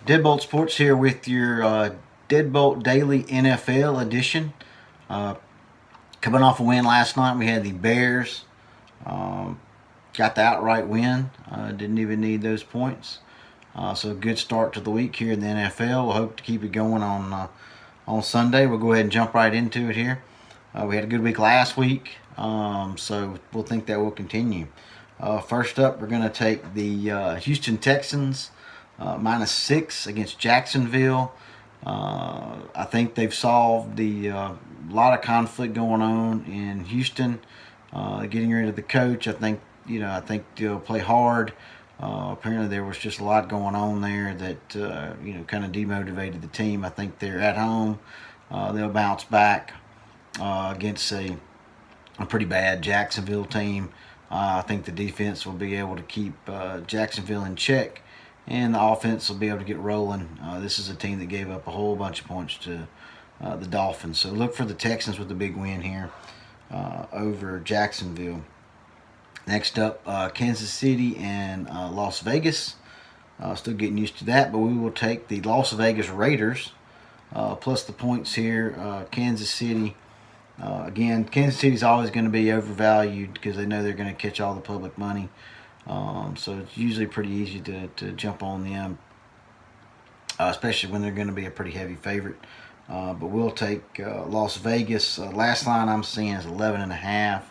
Deadbolt Sports here with your Deadbolt Daily NFL edition. Uh, Coming off a win last night, we had the Bears. Um, Got the outright win. Didn't even need those points. So a good start to the week here in the NFL. We'll hope to keep it going on Sunday. We'll go ahead and jump right into it here. We had a good week last week, so we'll think that will continue. First up, we're going to take the Houston Texans -6 against Jacksonville. I think they've solved the lot of conflict going on in Houston. Getting rid of the coach, I think they'll play hard. Apparently, there was just a lot going on there that kind of demotivated the team. I think they're at home. They'll bounce back against a pretty bad Jacksonville team. I think the defense will be able to keep Jacksonville in check, and the offense will be able to get rolling. This is a team that gave up a whole bunch of points to the Dolphins. So look for the Texans with a big win here over Jacksonville. Next up, Kansas City and Las Vegas. Still getting used to that, but we will take the Las Vegas Raiders plus the points here. Kansas City. Again, Kansas City is always going to be overvalued because they know they're going to catch all the public money. So it's usually pretty easy to jump on them, especially when they're going to be a pretty heavy favorite. But we'll take Las Vegas. Last line I'm seeing is 11.5.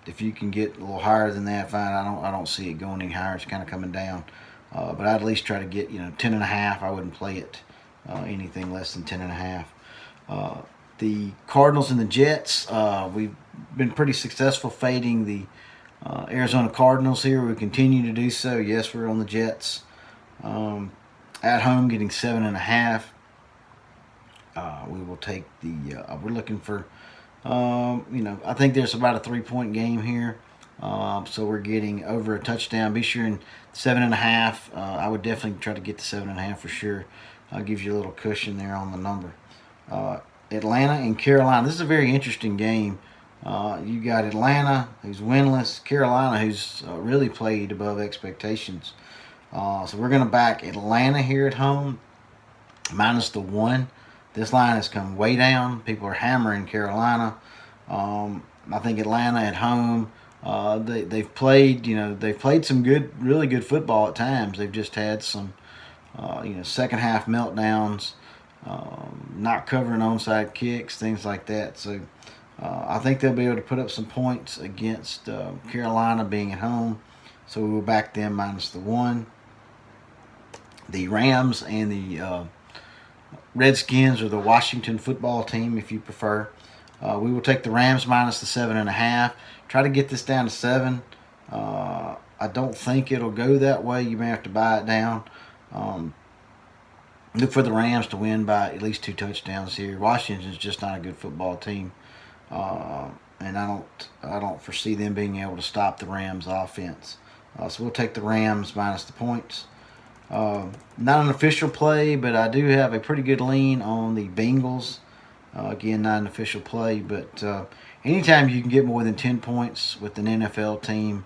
If you can get a little higher than that, fine. I don't see it going any higher. It's kind of coming down. But I'd at least try to get 10.5. I wouldn't play it anything less than 10.5. The Cardinals and the Jets. We've been pretty successful fading the Arizona Cardinals here. We continue to do so. Yes, we're on the Jets. At home, getting 7.5. We will take the. We're looking for. I think there's about a 3-point game here. So we're getting over a touchdown. Be sure in 7.5. I would definitely try to get to 7.5 for sure. Gives you a little cushion there on the number. Atlanta and Carolina. This is a very interesting game. You got Atlanta, who's winless. Carolina, who's really played above expectations. So we're going to back Atlanta here at home, -1. This line has come way down. People are hammering Carolina. I think Atlanta at home, they've played some really good football at times. They've just had some second half meltdowns, not covering onside kicks, things like that. So I think they'll be able to put up some points against Carolina being at home. So we will back them -1. The Rams and the Redskins, or the Washington football team, if you prefer. We will take the Rams -7.5. Try to get this down to 7. I don't think it'll go that way. You may have to buy it down. Look for the Rams to win by at least 2 touchdowns here. Washington's just not a good football team, and I don't foresee them being able to stop the Rams' offense. So we'll take the Rams minus the points. Not an official play, but I do have a pretty good lean on the Bengals. Again, not an official play, but anytime you can get more than 10 points with an NFL team,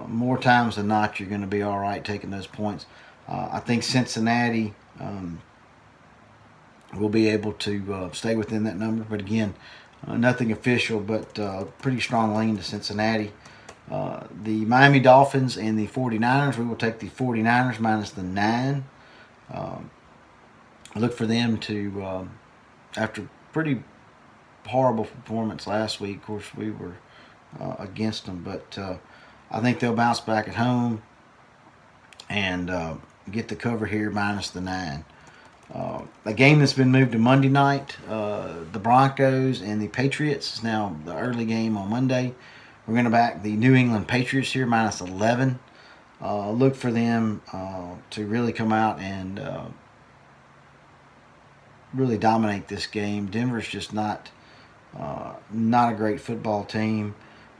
more times than not, you're going to be all right taking those points. I think Cincinnati will be able to stay within that number. But again, nothing official, but pretty strong lean to Cincinnati. The Miami Dolphins and the 49ers, we will take the 49ers -9. Look for them to, after pretty horrible performance last week, of course we were against them, but I think they'll bounce back at home and get the cover here -9. A game that's been moved to Monday night, the Broncos and the Patriots is now the early game on Monday. We're going to back the New England Patriots here -11. Look for them to really come out and really dominate this game. Denver's just not a great football team.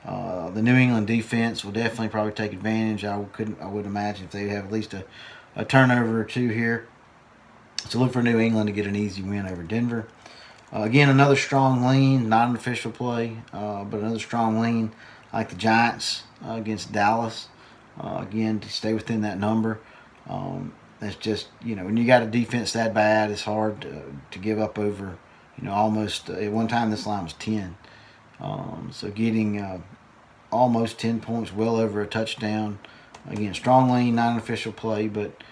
The New England defense will definitely probably take advantage. I would imagine if they have at least a turnover or 2 here. So look for New England to get an easy win over Denver. Again, another strong lean, not an official play, but another strong lean. I like the Giants against Dallas. again, to stay within that number. It's just, when you got a defense that bad, it's hard to give up over, almost, at one time this line was 10. So getting almost 10 points, well over a touchdown. Again, strong lean, not an official play, but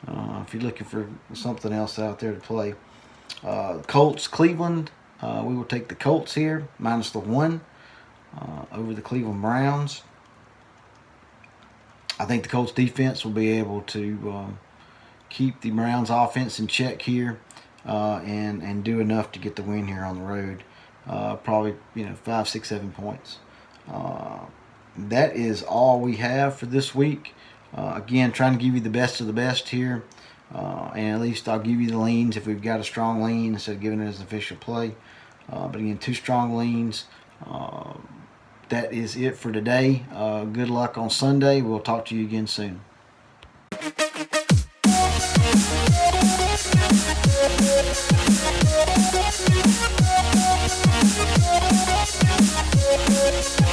if you're looking for something else out there to play. Colts, Cleveland. We will take the Colts here, minus the 1 over the Cleveland Browns. I think the Colts defense will be able to keep the Browns offense in check here and do enough to get the win here on the road. Probably 5, 6, 7 points. That is all we have for this week. Again, trying to give you the best of the best here. And at least I'll give you the leans if we've got a strong lean instead of giving it as an official play. But again, 2 strong leans. That is it for today. Good luck on Sunday. We'll talk to you again soon.